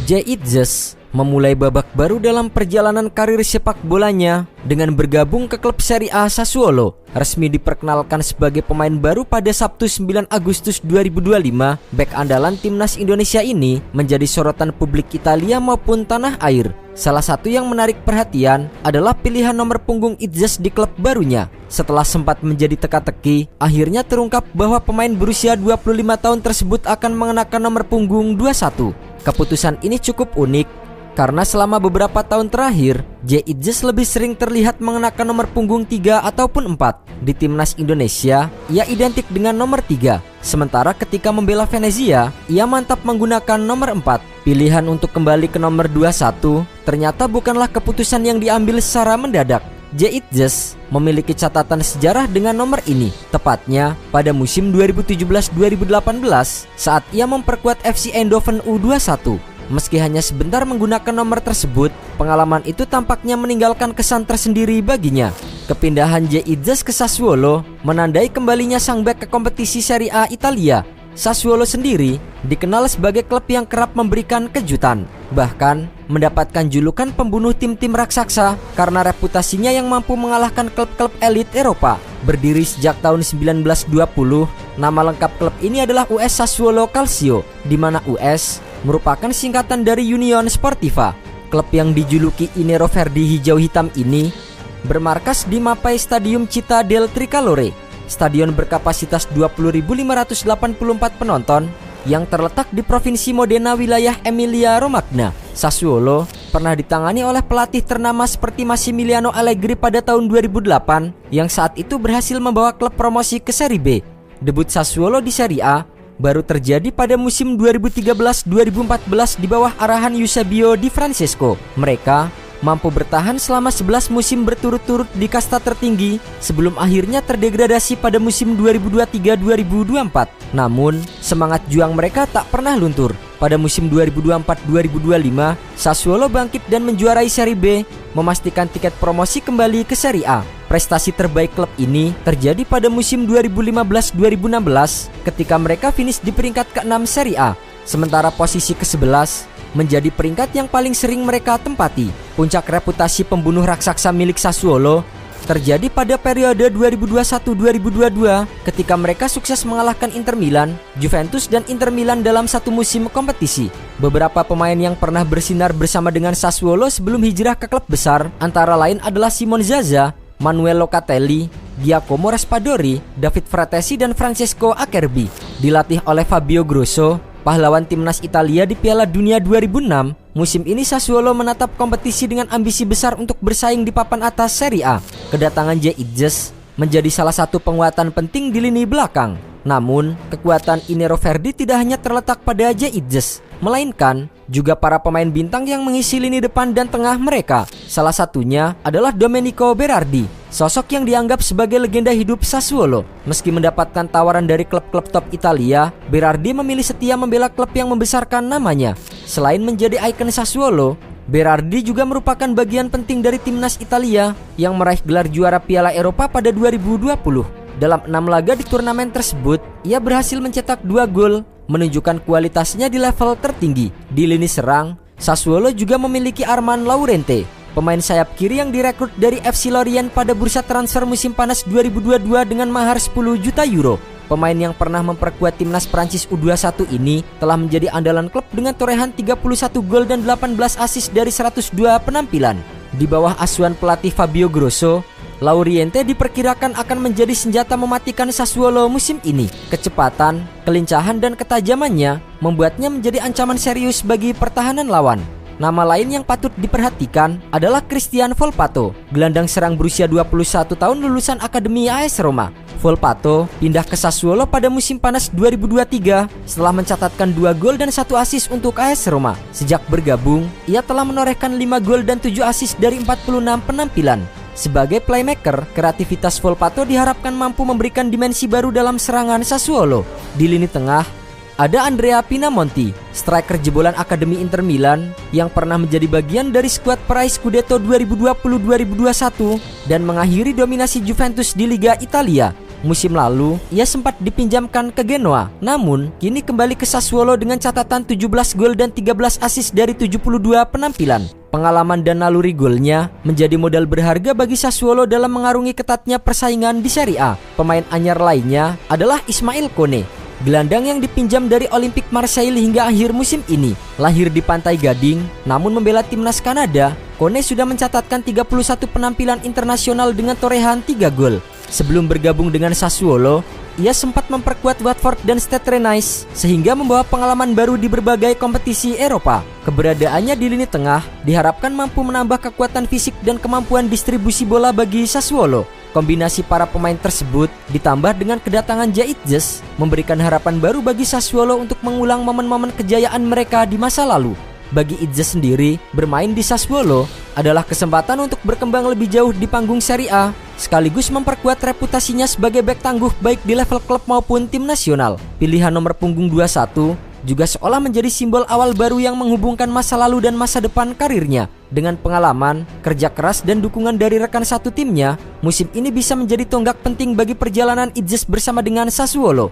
Djidjes memulai babak baru dalam perjalanan karir sepak bolanya dengan bergabung ke klub Serie A Sassuolo. Resmi diperkenalkan sebagai pemain baru pada Sabtu 9 Agustus 2025, bek andalan timnas Indonesia ini menjadi sorotan publik Italia maupun tanah air. Salah satu yang menarik perhatian adalah pilihan nomor punggung Djidjes di klub barunya. Setelah sempat menjadi teka-teki, akhirnya terungkap bahwa pemain berusia 25 tahun tersebut akan mengenakan nomor punggung 21. Keputusan ini cukup unik karena selama beberapa tahun terakhir, Djidjes lebih sering terlihat mengenakan nomor punggung 3 ataupun 4. Di timnas Indonesia, ia identik dengan nomor 3. Sementara ketika membela Venezia, ia mantap menggunakan nomor 4. Pilihan untuk kembali ke nomor 21 ternyata bukanlah keputusan yang diambil secara mendadak. Djidjes memiliki catatan sejarah dengan nomor ini, tepatnya pada musim 2017-2018 saat ia memperkuat FC Eindhoven U21. Meski hanya sebentar menggunakan nomor tersebut, pengalaman itu tampaknya meninggalkan kesan tersendiri baginya. Kepindahan Djidjes ke Sassuolo menandai kembalinya sang bek ke kompetisi Serie A Italia. Sassuolo sendiri dikenal sebagai klub yang kerap memberikan kejutan, bahkan mendapatkan julukan pembunuh tim-tim raksasa karena reputasinya yang mampu mengalahkan klub-klub elit Eropa. Berdiri sejak tahun 1920, nama lengkap klub ini adalah US Sassuolo Calcio, di mana US merupakan singkatan dari Union Sportiva. Klub yang dijuluki I Nero Verdi hijau hitam ini bermarkas di Mapei Stadium Città del Tricolore, stadion berkapasitas 20.584 penonton yang terletak di Provinsi Modena, wilayah Emilia Romagna. Sassuolo pernah ditangani oleh pelatih ternama seperti Massimiliano Allegri pada tahun 2008 yang saat itu berhasil membawa klub promosi ke Serie B. Debut Sassuolo di Serie A baru terjadi pada musim 2013-2014 di bawah arahan Eusebio Di Francesco. Mereka mampu bertahan selama 11 musim berturut-turut di kasta tertinggi sebelum akhirnya terdegradasi pada musim 2023-2024. Namun, semangat juang mereka tak pernah luntur. Pada musim 2024-2025, Sassuolo bangkit dan menjuarai Serie B, memastikan tiket promosi kembali ke Serie A. Prestasi terbaik klub ini terjadi pada musim 2015-2016 ketika mereka finish di peringkat ke-6 Serie A, sementara posisi ke-11 menjadi peringkat yang paling sering mereka tempati. Puncak reputasi pembunuh raksasa milik Sassuolo terjadi pada periode 2021-2022 ketika mereka sukses mengalahkan Inter Milan, Juventus dan Inter Milan dalam satu musim kompetisi. Beberapa pemain yang pernah bersinar bersama dengan Sassuolo sebelum hijrah ke klub besar antara lain adalah Simone Zaza, Manuel Locatelli, Giacomo Raspadori, David Fratesi dan Francesco Acerbi. Dilatih oleh Fabio Grosso, pahlawan timnas Italia di Piala Dunia 2006, musim ini Sassuolo menatap kompetisi dengan ambisi besar untuk bersaing di papan atas Serie A. Kedatangan Djidjes menjadi salah satu penguatan penting di lini belakang. Namun, kekuatan I Nero Verdi tidak hanya terletak pada Djidjes, melainkan juga para pemain bintang yang mengisi lini depan dan tengah mereka. Salah satunya adalah Domenico Berardi, sosok yang dianggap sebagai legenda hidup Sassuolo. Meski mendapatkan tawaran dari klub-klub top Italia, Berardi memilih setia membela klub yang membesarkan namanya. Selain menjadi ikon Sassuolo, Berardi juga merupakan bagian penting dari timnas Italia yang meraih gelar juara Piala Eropa pada 2020. Dalam 6 laga di turnamen tersebut, ia berhasil mencetak 2 gol, menunjukkan kualitasnya di level tertinggi. Di lini serang, Sassuolo juga memiliki Armand Laurente, pemain sayap kiri yang direkrut dari FC Lorient pada bursa transfer musim panas 2022 dengan mahar 10 juta euro. Pemain yang pernah memperkuat timnas Prancis U21 ini telah menjadi andalan klub dengan torehan 31 gol dan 18 assist dari 102 penampilan. Di bawah asuhan pelatih Fabio Grosso, Laurente diperkirakan akan menjadi senjata mematikan Sassuolo musim ini. Kecepatan, kelincahan dan ketajamannya membuatnya menjadi ancaman serius bagi pertahanan lawan. Nama lain yang patut diperhatikan adalah Christian Volpato, gelandang serang berusia 21 tahun lulusan Akademi AS Roma. Volpato pindah ke Sassuolo pada musim panas 2023 setelah mencatatkan 2 gol dan 1 assist untuk AS Roma. Sejak bergabung, ia telah menorehkan 5 gol dan 7 assist dari 46 penampilan. Sebagai playmaker, kreativitas Volpato diharapkan mampu memberikan dimensi baru dalam serangan Sassuolo. Di lini tengah, ada Andrea Pinamonti, striker jebolan Akademi Inter Milan yang pernah menjadi bagian dari skuad peraih Scudetto 2020-2021 dan mengakhiri dominasi Juventus di Liga Italia. Musim lalu, ia sempat dipinjamkan ke Genoa. Namun, kini kembali ke Sassuolo dengan catatan 17 gol dan 13 assist dari 72 penampilan. Pengalaman dan naluri golnya menjadi modal berharga bagi Sassuolo dalam mengarungi ketatnya persaingan di Serie A. Pemain anyar lainnya adalah Ismail Kone, gelandang yang dipinjam dari Olympique Marseille hingga akhir musim ini. Lahir di Pantai Gading, namun membela timnas Kanada, Kone sudah mencatatkan 31 penampilan internasional dengan torehan 3 gol. Sebelum bergabung dengan Sassuolo, ia sempat memperkuat Watford dan Stade Rennais sehingga membawa pengalaman baru di berbagai kompetisi Eropa. Keberadaannya di lini tengah diharapkan mampu menambah kekuatan fisik dan kemampuan distribusi bola bagi Sassuolo. Kombinasi para pemain tersebut ditambah dengan kedatangan Jaitjes memberikan harapan baru bagi Sassuolo untuk mengulang momen-momen kejayaan mereka di masa lalu. Bagi Itjes sendiri, bermain di Sassuolo adalah kesempatan untuk berkembang lebih jauh di panggung Serie A, sekaligus memperkuat reputasinya sebagai bek tangguh baik di level klub maupun tim nasional. Pilihan nomor punggung 21 juga seolah menjadi simbol awal baru yang menghubungkan masa lalu dan masa depan karirnya. Dengan pengalaman, kerja keras dan dukungan dari rekan satu timnya, musim ini bisa menjadi tonggak penting bagi perjalanan Itjes bersama dengan Sassuolo.